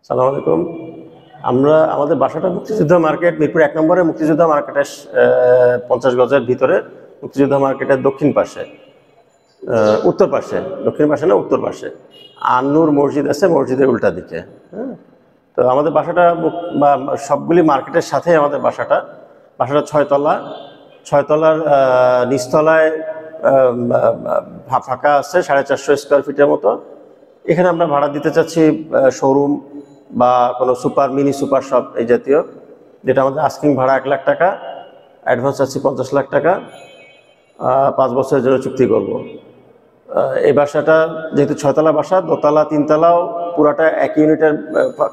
সালাম আলাইকুম। আমরা আমাদের বাসাটা মুক্তিযোদ্ধা মার্কেট, মিরপুর 1 নম্বরে মুক্তিযোদ্ধা মার্কেটের 50 গজের ভিতরে, মুক্তিযোদ্ধা মার্কেটের দক্ষিণ পাশে, উত্তর পাশে, দক্ষিণ পাশে না উত্তর পাশে আন্নুর মসজিদ আছে, মসজিদের উল্টা দিকে। হ্যাঁ, তো আমাদের বাসাটা সবগুলি মার্কেটের সাথে আমাদের বাসাটা 6 তলা। 6 তলার নিচতলায় ফাঁকা আছে 450 স্কোয়ার ফিটের মতো। এখানে আমরা ভাড়া দিতে চাচ্ছি শোরুম বা কোনো সুপার মিনি সুপার শপ এই জাতীয়, যেটা আমাদের আস্কিং ভাড়া 1 লাখ টাকা, অ্যাডভান্স চাচ্ছি 50 লাখ টাকা, 5 বছরের জন্য চুক্তি করব। এই বাসাটা যেহেতু 6 তলা বাসা, দোতলা 3 তলাও পুরাটা 1 ইউনিটের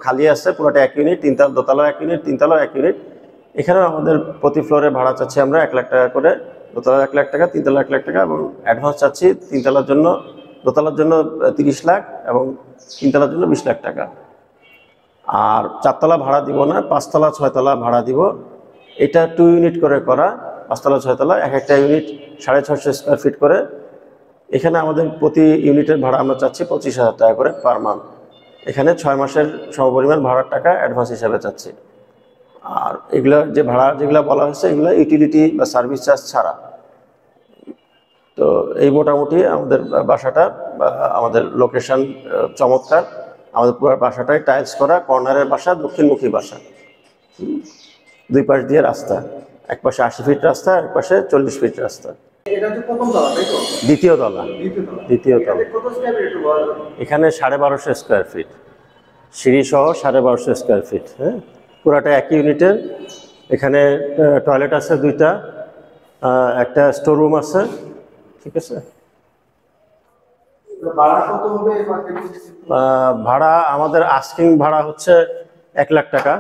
খালি আছে, পুরাটা 1 ইউনিট, 3 তলা দোতলা 1 ইউনিট, 3 তলাও 1 ইউনিট। এখানেও আমাদের প্রতি ফ্লোরে ভাড়া চাচ্ছি আমরা 1 লাখ টাকা করে, দোতলা 1 লাখ টাকা, 3 তলা 1 লাখ টাকা, এবং অ্যাডভান্স চাচ্ছি 3 তলার জন্য, দোতলার জন্য 30 লাখ এবং 3 তলার জন্য 20 লাখ টাকা। আর 4 তলা ভাড়া দিব না, 5 তলা 6 তলা ভাড়া দিব। এটা 2 ইউনিট করে করা, 5 তলা 6 তলা, এক একটা ইউনিট 650 স্কোয়ার ফিট করে। এখানে আমাদের প্রতি ইউনিটের ভাড়া আমরা চাচ্ছি 25,000 টাকা করে পার মান্থ। এখানে 6 মাসের সমপরিমাণ ভাড়ার টাকা অ্যাডভান্স হিসাবে চাচ্ছি। আর এগুলো যে ভাড়া যেগুলো বলা হয়েছে, এগুলো ইউটিলিটি বা সার্ভিস চার্জ ছাড়া। তো এই মোটামুটি আমাদের বাসাটা, আমাদের লোকেশন চমৎকার। আমাদের পুরো বাসাটাই টাইলস করা, কর্নারের বাসা, দক্ষিণমুখী বাসা, 2 পাশ দিয়ে রাস্তা, এক পাশে 80 ফিট রাস্তা, এক পাশে 40 ফিট রাস্তা। দ্বিতীয় তলা। এখানে 1250 স্কোয়ার ফিট, সিঁড়ি সহ 1250 স্কোয়ার ফিট। হ্যাঁ, পুরাটা 1 ইউনিটের। এখানে টয়লেট আছে 2টা, একটা স্টোর রুম আছে। ঠিক আছে। ভাড়া আমাদের আস্কিং ভাড়া হচ্ছে 1 লাখ টাকা,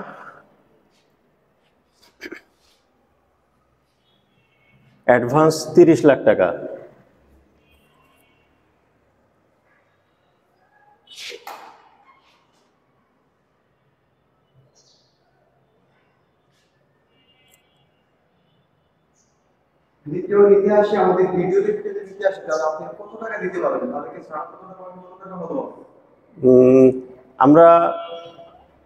অ্যাডভান্স 30 লাখ টাকা। দ্বিতীয় ইতিহাসে আমাদের ভিডিও দেখতে ইতিহাসে তাহলে আপনি কত টাকা দিতে পারবেন? তাদেরকে কত টাকা হলো? আমরা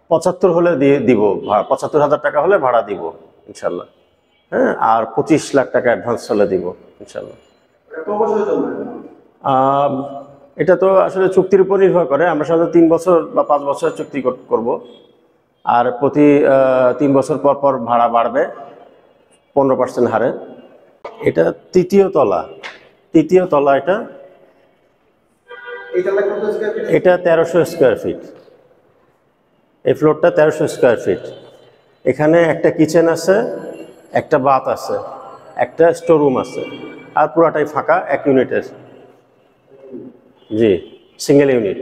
75 হলে দিব ভাড়া, 75,000 টাকা হলে ভাড়া দিব ইনশাল্লাহ। হ্যাঁ, আর 25 লাখ টাকা অ্যাডভান্স হলে দিব ইনশাল্লাহ। এটা তো আসলে চুক্তির উপর নির্ভর করে। আমরা সাধারণত 3 বছর বা 5 বছর চুক্তি করব। আর প্রতি 3 বছর পর পর ভাড়া বাড়বে 15% হারে। এটা তৃতীয় তলা। এটা 1300 স্কোয়ার ফিট। এই ফ্লোরটা 1300 স্কোয়ার ফিট। এখানে একটা কিচেন আছে, একটা বাথ আছে, একটা স্টোর রুম আছে, আর পুরাটাই ফাঁকা 1 ইউনিটের। জি, সিঙ্গেল ইউনিট।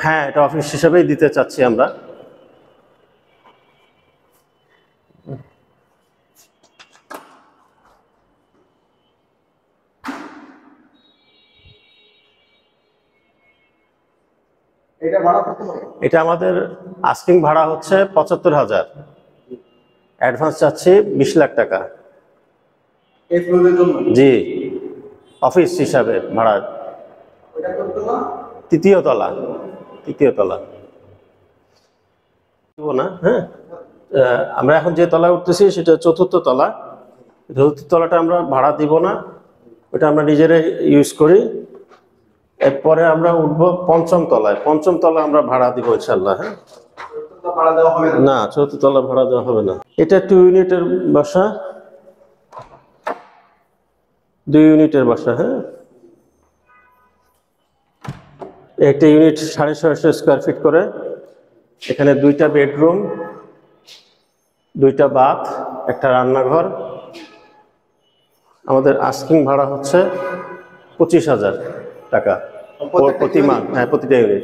হ্যাঁ, এটা অফিস হিসেবেই দিতে চাচ্ছি আমরা। এটা আমাদের আস্কিং ভাড়া হচ্ছে 75,000, অ্যাডভান্স চাচ্ছি 20 লাখ টাকা। জি, অফিস হিসাবে ভাড়া। তৃতীয় তলা না। হ্যাঁ, আমরা এখন যে তলায় উঠতেছি সেটা 4র্থ তলা। 4র্থ তলাটা আমরা ভাড়া দিব না, ওটা আমরা নিজেরাই ইউজ করি। এরপরে আমরা উঠবো 5ম তলায়। 5ম তলা আমরা ভাড়া দিব ইনশাল্লাহ। হ্যাঁ, না, 4র্থ তলা ভাড়া দেওয়া হবে না। এটা 2 ইউনিটের বাসা, 2 ইউনিটের বাসা। হ্যাঁ, একটা ইউনিট 650 স্কোয়ার ফিট করে। এখানে 2টা বেডরুম, 2টা বাথ, একটা রান্নাঘর। আমাদের আস্কিং ভাড়া হচ্ছে 25,000 টাকা প্রতি মান্থ। হ্যাঁ, প্রতিটা ইউনিট।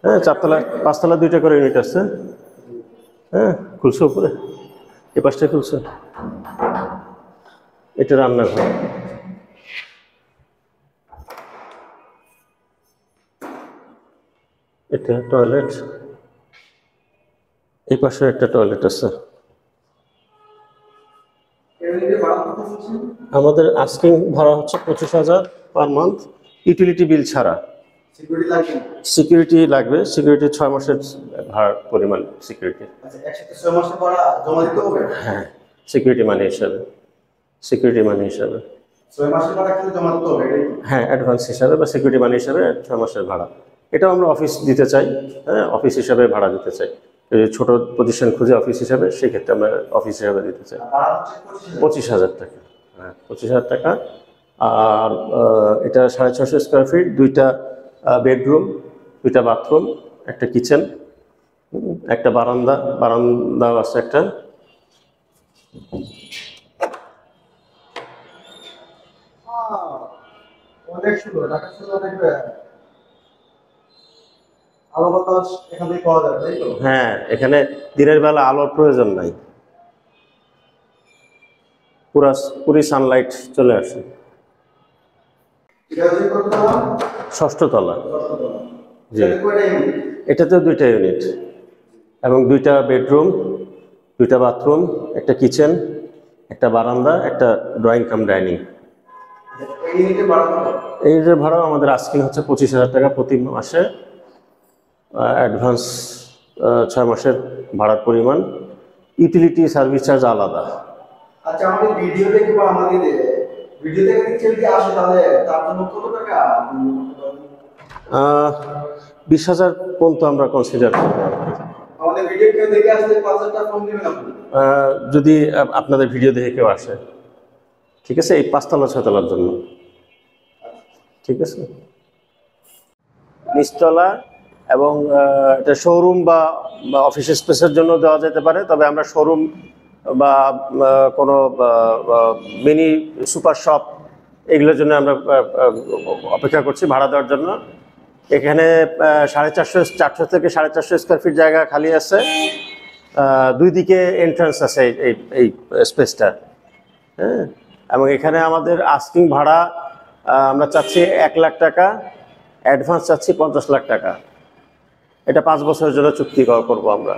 হ্যাঁ, 4 তলা 5 তলা 2টা করে ইউনিট আছে। হ্যাঁ, খুলছে উপরে, এ পাশটা খুলছে। এটা রান্নাঘর। এটা টয়লেট, এই পাশে একটা টয়লেট আছে। আমাদের আস্কিং ভাড়া হচ্ছে 25,000 পার মান্থ, ইউটিলিটি বিল ছাড়া। সিকিউরিটি লাগবে না? সিকিউরিটি লাগবে, সিকিউরিটি 6 মাসের ভাড়ার পরিমাণ সিকিউরিটি। আচ্ছা, একসাথে 6 মাসের ভাড়া জমা দিতে হবে? হ্যাঁ, সিকিউরিটি মানি হিসাবে, সিকিউরিটি মানি হিসাবে। 6 মাসের ভাড়া খালি জমা দিতে হবে, এটাই তো? হ্যাঁ, অ্যাডভান্স হিসাবে বা সিকিউরিটি মানি হিসাবে 6 মাসের ভাড়া। এটাও আমরা অফিস দিতে চাই, হ্যাঁ, অফিস হিসাবে ভাড়া দিতে চাই। এই যে ছোট প্রতিষ্ঠান খুঁজে অফিস হিসাবে, সেক্ষেত্রে আমরা অফিস হিসাবে দিতে চাই। আর ভাড়া হচ্ছে 25,000? 25,000 টাকা। হ্যাঁ, 25,000 টাকা। আর এটা 650 স্কোয়ার ফিট, 2টা বেডরুম, 2টা বাথরুম, একটা কিচেন, একটা বারান্দাও আছে একটা। অনেক সুন্দর, ঢাকা শহরে অনেক আলো বাতাস এখান থেকে পাওয়া যায়, তাই তো? হ্যাঁ, এখানে দিনের বেলা আলোর প্রয়োজন নাই, পুরি সানলাইট চলে আসে। এটা হচ্ছে কত তলা? 6ষ্ঠ তলা। জি, এখানে কয়টা ইউনিট? এটাতেও 2টা ইউনিট এবং 2টা বেডরুম, 2টা বাথরুম, একটা কিচেন, একটা বারান্দা, একটা ড্রয়িং কাম ডাইনিং। এই ইউনিটে ভাড়া কত? এই যে ভাড়াও আমাদের আস্কিং হচ্ছে 25,000 টাকা প্রতি মাসে, অ্যাডভান্স 6 মাসের ভাড়ার পরিমাণ, ইউটিলিটি সার্ভিস চার্জ আলাদা। আচ্ছা, আমাদের ভিডিও দেখে বা আমাদের ভিডিও দেখে যদি কেউ যদি আসে, তাহলে তার জন্য কত টাকা? 20,000 পর্যন্ত আমরা কনসিডার করব। আমাদের ভিডিও কেউ দেখে আসলে 5,000 টাকা কম দিবেন আপনি? যদি আপনাদের ভিডিও দেখে কেউ আসে, ঠিক আছে, এই 5 তলা 6 তলার জন্য, ঠিক আছে। নিচতলা এবং এটা শোরুম বা অফিস স্পেসের জন্য দেওয়া যেতে পারে, তবে আমরা শোরুম বা কোনো মিনি সুপার শপ এগুলোর জন্য আমরা অপেক্ষা করছি ভাড়া দেওয়ার জন্য। এখানে 450 থেকে 450 স্কোয়ার ফিট জায়গা খালি আছে, 2 দিকে এন্ট্রান্স আছে এই স্পেসটা, হ্যাঁ। এবং এখানে আমাদের আস্কিং ভাড়া আমরা চাচ্ছি 1 লাখ টাকা, অ্যাডভান্স চাচ্ছি 50 লাখ টাকা। এটা 5 বছরের জন্য চুক্তি করবো আমরা।